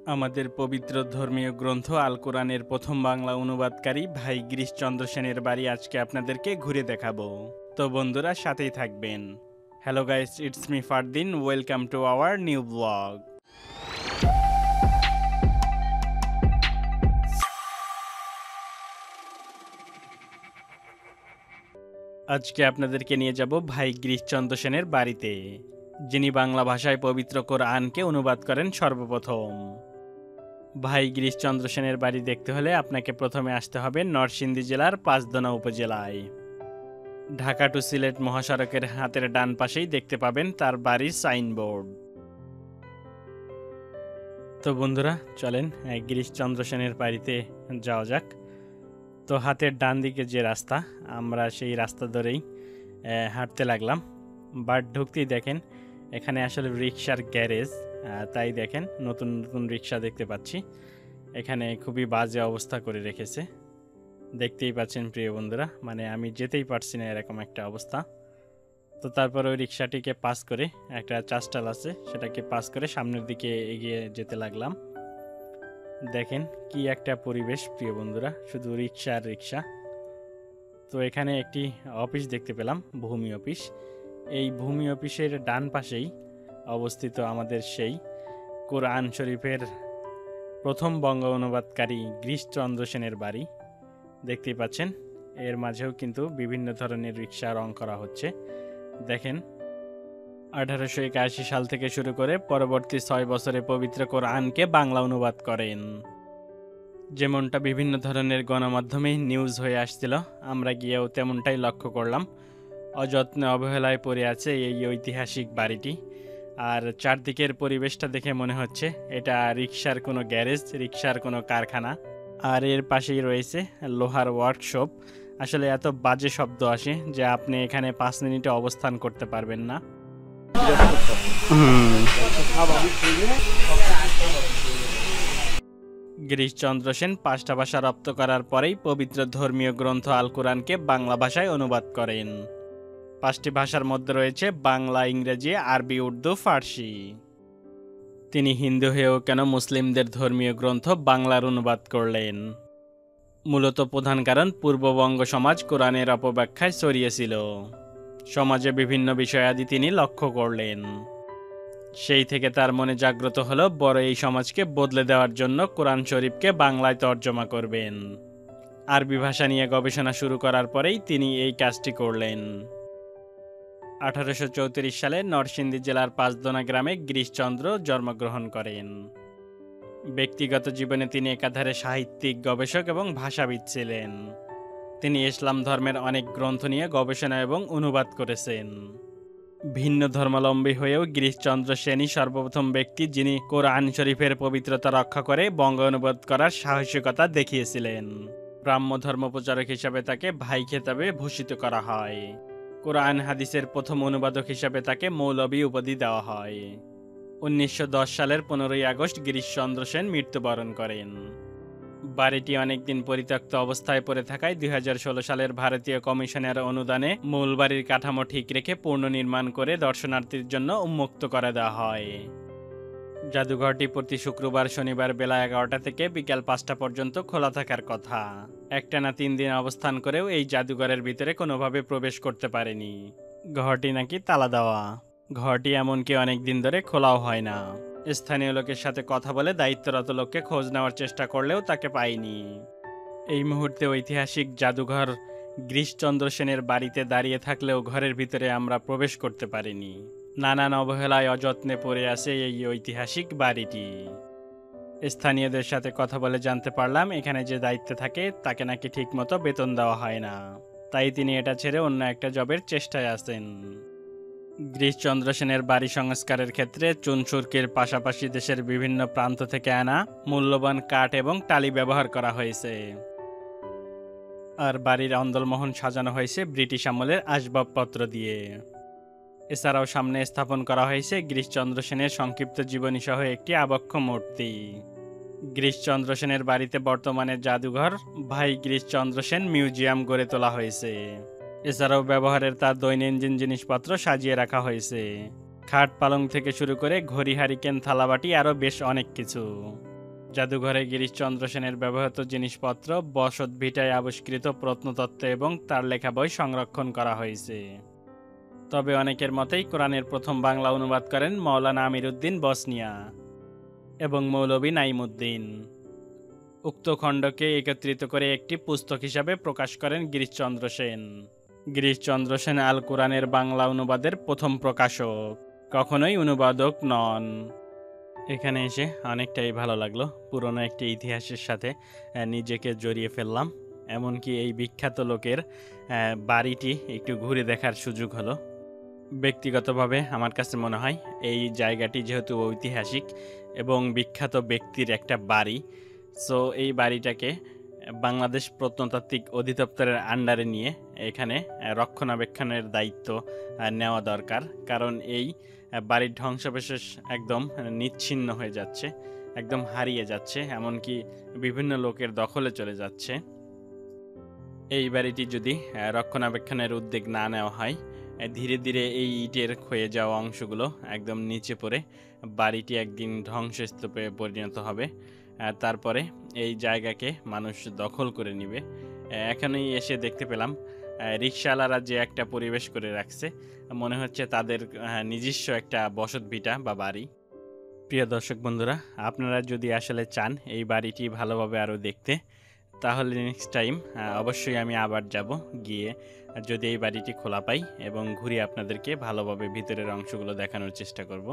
আমাদের পবিত্র ধর্মীয় গ্রন্থ আল কোরআনের প্রথম বাংলা অনুবাদকারী ভাই গিরিশচন্দ্র সেনের বাড়ি আজকে আপনাদেরকে ঘুরে দেখাবো। তো বন্ধুরা সাথেই থাকবেন। Hello guys, it's me Fardin, welcome to our new blog. আজকে আপনাদেরকে নিয়ে যাব ভাই গিরিশচন্দ্র সেনের বাড়িতে, যিনি বাংলা ভাষায় পবিত্র কোরআনকে অনুবাদ করেন সর্বপ্রথম। ভাই গিরিশচন্দ্র সেনের বাড়ি দেখতে হলে আপনাকে প্রথমে আসতে হবে নরসিংদী জেলার পাঁচদনা উপজেলায়। ঢাকা টু সিলেট মহাসড়কের হাতের ডান পাশেই দেখতে পাবেন তার বাড়ির সাইনবোর্ড। তো বন্ধুরা চলেন গিরিশচন্দ্র সেনের বাড়িতে যাওয়া যাক। তো হাতের ডান দিকে যে রাস্তা, আমরা সেই রাস্তা ধরেই হাঁটতে লাগলাম। বাট ঢুকতেই দেখেন এখানে আসলে রিক্সার গ্যারেজ, তাই দেখেন নতুন নতুন রিক্সা দেখতে পাচ্ছি। এখানে খুবই বাজে অবস্থা করে রেখেছে, দেখতেই পাচ্ছেন প্রিয় বন্ধুরা, মানে আমি যেতেই পারছি না এরকম একটা অবস্থা। তো তারপর ওই রিক্সাটিকে পাস করে একটা চাষটাল আছে, সেটাকে পাস করে সামনের দিকে এগিয়ে যেতে লাগলাম। দেখেন কি একটা পরিবেশ প্রিয় বন্ধুরা, শুধু রিক্সা আর রিক্সা। তো এখানে একটি অফিস দেখতে পেলাম, ভূমি অফিস। এই ভূমি অফিসের ডান পাশেই অবস্থিত আমাদের সেই কোরআন শরীফের প্রথম বঙ্গ অনুবাদকারী গিরিশচন্দ্র সেনের বাড়ি দেখতেই পাচ্ছেন। এর মাঝেও কিন্তু বিভিন্ন ধরনের রিক্সা রং করা হচ্ছে। দেখেন 1881 সাল থেকে শুরু করে পরবর্তী 6 বছরে পবিত্র কোরআনকে বাংলা অনুবাদ করেন। যেমনটা বিভিন্ন ধরনের গণমাধ্যমে নিউজ হয়ে আসছিল, আমরা গিয়েও তেমনটাই লক্ষ্য করলাম। অযত্নে অবহেলায় পড়ে আছে এই ঐতিহাসিক বাড়িটি। আর চারদিকের পরিবেশটা দেখে মনে হচ্ছে এটা রিক্সার কোনো গ্যারেজ, রিক্সার কোনো কারখানা। আর এর পাশেই রয়েছে লোহার ওয়ার্কশপ। আসলে এত বাজে শব্দ আসে যে আপনি এখানে 5 মিনিটে অবস্থান করতে পারবেন না। গিরিশচন্দ্র সেন 5টা ভাষা রপ্ত করার পরেই পবিত্র ধর্মীয় গ্রন্থ আল কোরআনকে বাংলা ভাষায় অনুবাদ করেন। 5টি ভাষার মধ্যে রয়েছে বাংলা, ইংরেজি, আরবি, উর্দু, ফার্সি। তিনি হিন্দু হয়েও কেন মুসলিমদের ধর্মীয় গ্রন্থ বাংলার অনুবাদ করলেন? মূলত প্রধান কারণ পূর্ববঙ্গ সমাজ কোরআনের অপব্যাখ্যায় ছড়িয়েছিল। সমাজে বিভিন্ন বিষয়াদি তিনি লক্ষ্য করলেন। সেই থেকে তার মনে জাগ্রত হলো বড় এই সমাজকে বদলে দেওয়ার জন্য কোরআন শরীফকে বাংলায় তর্জমা করবেন। আরবি ভাষা নিয়ে গবেষণা শুরু করার পরেই তিনি এই কাজটি করলেন। 1834 সালে নরসিংদী জেলার পাঁচদনা গ্রামে গিরিশচন্দ্র জন্মগ্রহণ করেন। ব্যক্তিগত জীবনে তিনি একাধারে সাহিত্যিক, গবেষক এবং ভাষাবিদ ছিলেন। তিনি ইসলাম ধর্মের অনেক গ্রন্থ নিয়ে গবেষণা এবং অনুবাদ করেছেন। ভিন্ন ধর্মাবলম্বী হয়েও গিরিশচন্দ্র সেনই সর্বপ্রথম ব্যক্তি যিনি কোরআন শরীফের পবিত্রতা রক্ষা করে বঙ্গ অনুবাদ করার সাহসিকতা দেখিয়েছিলেন। ব্রাহ্ম ধর্ম প্রচারক হিসাবে তাকে ভাই খেতাবে ভূষিত করা হয়। কোরআন হাদিসের প্রথম অনুবাদক হিসাবে তাকে মৌলভী উপাধি দেওয়া হয়। 1910 সালের 15ই আগস্ট গিরিশচন্দ্র সেন মৃত্যুবরণ করেন। বাড়িটি অনেকদিন পরিত্যক্ত অবস্থায় পড়ে থাকায় 2016 সালের ভারতীয় কমিশনের অনুদানে মূল বাড়ির কাঠামো ঠিক রেখে পুনর্নির্মাণ করে দর্শনার্থীর জন্য উন্মুক্ত করে দেওয়া হয়। জাদুঘরটি প্রতি শুক্রবার, শনিবার বেলা 11টা থেকে বিকাল 5টা পর্যন্ত খোলা থাকার কথা। একটানা 3 দিন অবস্থান করেও এই জাদুঘরের ভিতরে কোনোভাবে প্রবেশ করতে পারেনি। ঘরটি নাকি তালা দেওয়া। ঘরটি এমনকি অনেক দিন ধরে খোলাও হয় না। স্থানীয় লোকের সাথে কথা বলে দায়িত্বরত লোককে খোঁজ নেওয়ার চেষ্টা করলেও তাকে পায়নি। এই মুহূর্তে ঐতিহাসিক জাদুঘর গিরিশচন্দ্র সেনের বাড়িতে দাঁড়িয়ে থাকলেও ঘরের ভিতরে আমরা প্রবেশ করতে পারিনি। নানান অবহেলায় অযত্নে পড়ে আছে এই ঐতিহাসিক বাড়িটি। স্থানীয়দের সাথে কথা বলে জানতে পারলাম এখানে যে দায়িত্বে থাকে তাকে নাকি ঠিকমতো বেতন দেওয়া হয় না, তাই তিনি এটা ছেড়ে অন্য একটা জবের চেষ্টায় আছেন। গিরিশচন্দ্র সেনের বাড়ি সংস্কারের ক্ষেত্রে চুনসুরকির পাশাপাশি দেশের বিভিন্ন প্রান্ত থেকে আনা মূল্যবান কাঠ এবং টালি ব্যবহার করা হয়েছে। আর বাড়ির অন্দরমহল সাজানো হয়েছে ব্রিটিশ আমলের আসবাবপত্র দিয়ে। এছাড়াও সামনে স্থাপন করা হয়েছে গিরিশচন্দ্র সেনের সংক্ষিপ্ত জীবনী সহ একটি আবক্ষ মূর্তি। গিরিশচন্দ্র সেনের বাড়িতে বর্তমানে জাদুঘর ভাই গিরিশচন্দ্র সেন মিউজিয়াম গড়ে তোলা হয়েছে। এছাড়াও ব্যবহারের তার দৈনন্দিন জিনিসপত্র সাজিয়ে রাখা হয়েছে। খাট পালং থেকে শুরু করে ঘড়ি, হারিকেন, থালাবাটি, আরও বেশ অনেক কিছু। জাদুঘরে গিরিশচন্দ্র সেনের ব্যবহৃত জিনিসপত্র, বসত ভিটায় আবিষ্কৃত প্রত্নতত্ত্ব এবং তার লেখা বই সংরক্ষণ করা হয়েছে। তবে অনেকের মতেই কোরআনের প্রথম বাংলা অনুবাদ করেন মৌলানা আমিরউদ্দিন বসনিয়া এবং মৌলভী নাইমুদ্দিন। উক্ত খণ্ডকে একত্রিত করে একটি পুস্তক হিসাবে প্রকাশ করেন গিরিশচন্দ্র সেন। গিরিশচন্দ্র সেন আল কোরআনের বাংলা অনুবাদের প্রথম প্রকাশক, কখনোই অনুবাদক নন। এখানে এসে অনেকটাই ভালো লাগলো, পুরনো একটি ইতিহাসের সাথে নিজেকে জড়িয়ে ফেললাম। এমনকি এই বিখ্যাত লোকের বাড়িটি একটু ঘুরে দেখার সুযোগ হলো। ব্যক্তিগতভাবে আমার কাছে মনে হয় এই জায়গাটি যেহেতু ঐতিহাসিক এবং বিখ্যাত ব্যক্তির একটা বাড়ি, সো এই বাড়িটাকে বাংলাদেশ প্রত্নতাত্ত্বিক অধিদপ্তরের আন্ডারে নিয়ে এখানে রক্ষণাবেক্ষণের দায়িত্ব নেওয়া দরকার। কারণ এই বাড়ির ধ্বংসাবশেষ একদম নিচ্ছিন্ন হয়ে যাচ্ছে, একদম হারিয়ে যাচ্ছে, এমনকি বিভিন্ন লোকের দখলে চলে যাচ্ছে। এই বাড়িটি যদি রক্ষণাবেক্ষণের উদ্যোগ না নেওয়া হয়, ধীরে ধীরে এই ইটের ক্ষয়ে যাওয়া অংশগুলো একদম নিচে পড়ে বাড়িটি একদিন ধ্বংসস্তূপে পরিণত হবে। তারপরে এই জায়গাকে মানুষ দখল করে নেবে। এখানেই এসে দেখতে পেলাম রিকশাওয়ালারা যে একটা পরিবেশ করে রাখছে, মনে হচ্ছে তাদের নিজস্ব একটা বসত ভিটা বা বাড়ি। প্রিয় দর্শক বন্ধুরা, আপনারা যদি আসলে চান এই বাড়িটি ভালোভাবে আরও দেখতে, তাহলে নেক্সট টাইম অবশ্যই আমি আবার যাব, গিয়ে যদি এই বাড়িটি খোলা পাই এবং ঘুরিয়ে আপনাদেরকে ভালোভাবে ভিতরের অংশগুলো দেখানোর চেষ্টা করব।